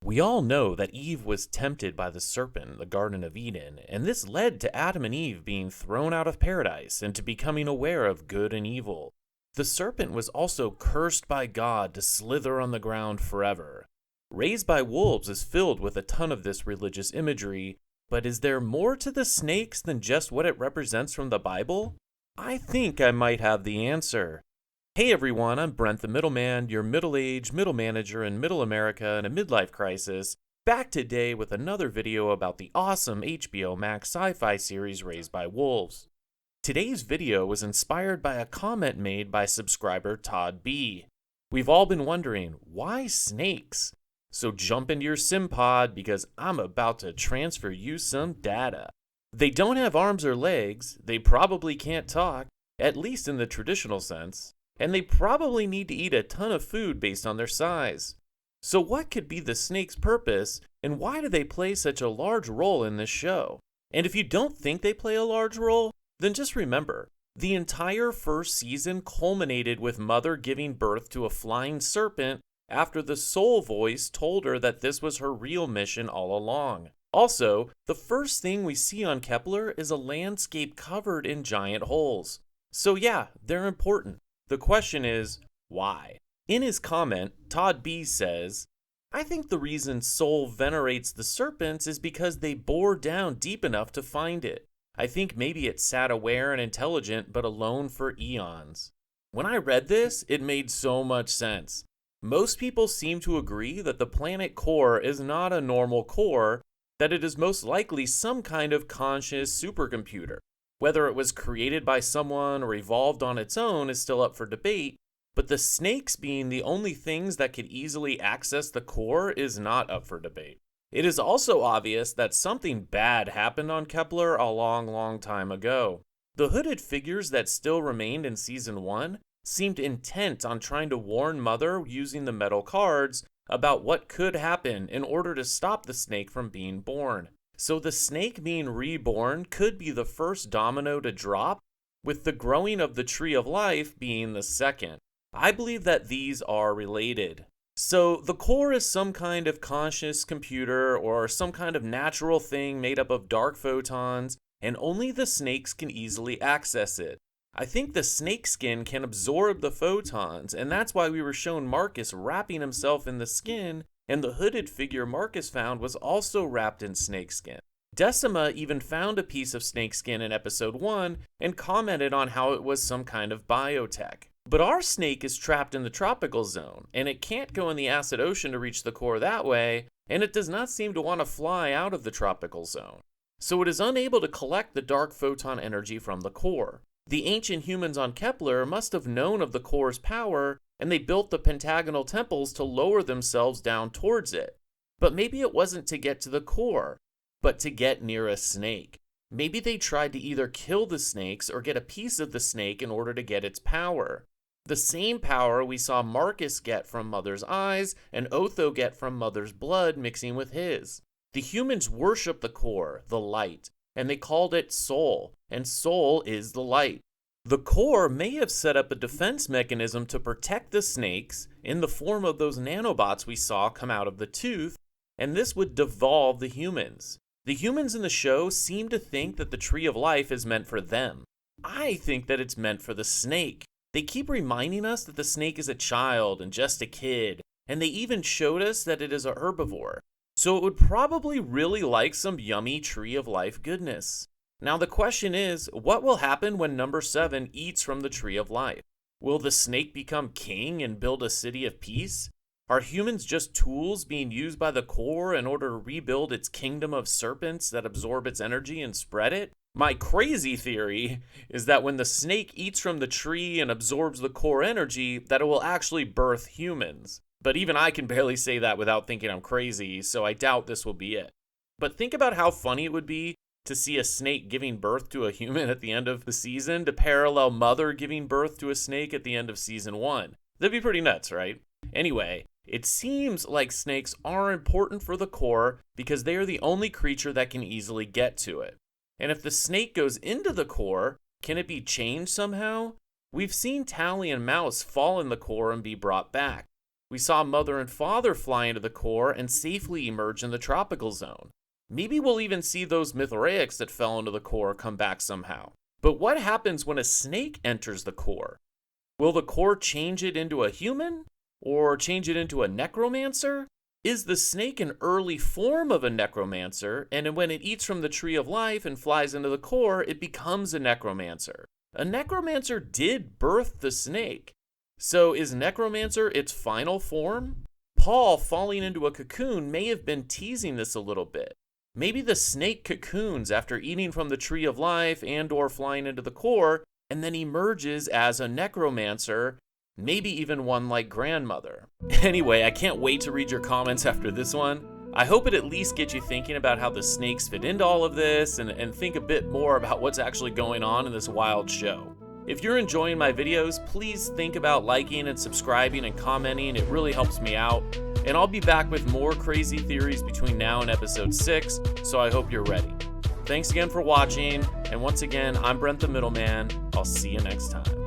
We all know that Eve was tempted by the serpent in the Garden of Eden, and this led to Adam and Eve being thrown out of paradise and to becoming aware of good and evil. The serpent was also cursed by God to slither on the ground forever. Raised by Wolves is filled with a ton of this religious imagery, but is there more to the snakes than just what it represents from the Bible? I think I might have the answer. Hey everyone, I'm Brent the Middleman, your middle-aged middle manager in Middle America in a midlife crisis, back today with another video about the awesome HBO Max sci-fi series Raised by Wolves. Today's video was inspired by a comment made by subscriber Todd B. We've all been wondering, why snakes? So jump into your sim pod because I'm about to transfer you some data. They don't have arms or legs, they probably can't talk, at least in the traditional sense, and they probably need to eat a ton of food based on their size. So what could be the snake's purpose, and why do they play such a large role in this show? And if you don't think they play a large role, then just remember, the entire first season culminated with Mother giving birth to a flying serpent after the soul voice told her that this was her real mission all along. Also, the first thing we see on Kepler is a landscape covered in giant holes. So yeah, they're important. The question is, why? In his comment, Todd B says, I think the reason Soul venerates the serpents is because they bore down deep enough to find it. I think maybe it sat aware and intelligent but alone for eons. When I read this, it made so much sense. Most people seem to agree that the planet core is not a normal core, that it is most likely some kind of conscious supercomputer. Whether it was created by someone or evolved on its own is still up for debate, but the snakes being the only things that could easily access the core is not up for debate. It is also obvious that something bad happened on Kepler a long time ago. The hooded figures that still remained in Season 1 seemed intent on trying to warn Mother using the metal cards about what could happen in order to stop the snake from being born. So the snake being reborn could be the first domino to drop, with the growing of the tree of life being the second. I believe that these are related. So the core is some kind of conscious computer or some kind of natural thing made up of dark photons, and only the snakes can easily access it. I think the snake skin can absorb the photons, and that's why we were shown Marcus wrapping himself in the skin, and the hooded figure Marcus found was also wrapped in snakeskin. Decima even found a piece of snakeskin in episode 1 and commented on how it was some kind of biotech. But our snake is trapped in the tropical zone, and it can't go in the acid ocean to reach the core that way, and it does not seem to want to fly out of the tropical zone. So it is unable to collect the dark photon energy from the core. The ancient humans on Kepler must have known of the core's power, and they built the pentagonal temples to lower themselves down towards it. But maybe it wasn't to get to the core, but to get near a snake. Maybe they tried to either kill the snakes or get a piece of the snake in order to get its power. The same power we saw Marcus get from Mother's eyes and Otho get from Mother's blood mixing with his. The humans worship the core, the light, and they called it Soul, and Soul is the light. The core may have set up a defense mechanism to protect the snakes in the form of those nanobots we saw come out of the tooth, and this would devolve the humans. The humans in the show seem to think that the tree of life is meant for them. I think that it's meant for the snake. They keep reminding us that the snake is a child and just a kid, and they even showed us that it is a herbivore. So it would probably really like some yummy tree of life goodness. Now the question is, what will happen when number 7 eats from the tree of life? Will the snake become king and build a city of peace? Are humans just tools being used by the core in order to rebuild its kingdom of serpents that absorb its energy and spread it? My crazy theory is that when the snake eats from the tree and absorbs the core energy, that it will actually birth humans. But even I can barely say that without thinking I'm crazy, so I doubt this will be it. But think about how funny it would be to see a snake giving birth to a human at the end of the season to parallel Mother giving birth to a snake at the end of season 1. That'd be pretty nuts, right? Anyway, it seems like snakes are important for the core because they are the only creature that can easily get to it. And if the snake goes into the core, can it be changed somehow? We've seen Tally and Mouse fall in the core and be brought back. We saw mother and father fly into the core and safely emerge in the tropical zone. Maybe we'll even see those Mithraics that fell into the core come back somehow. But what happens when a snake enters the core? Will the core change it into a human? Or change it into a necromancer? Is the snake an early form of a necromancer, and when it eats from the tree of life and flies into the core, it becomes a necromancer? A necromancer did birth the snake. So is necromancer its final form? Paul falling into a cocoon may have been teasing this a little bit. Maybe the snake cocoons after eating from the tree of life and or flying into the core, and then emerges as a necromancer, maybe even one like grandmother. Anyway, I can't wait to read your comments after this one. I hope it at least gets you thinking about how the snakes fit into all of this and think a bit more about what's actually going on in this wild show. If you're enjoying my videos, please think about liking and subscribing and commenting. It really helps me out. And I'll be back with more crazy theories between now and episode 6, so I hope you're ready. Thanks again for watching, and once again, I'm Brent the Middleman. I'll see you next time.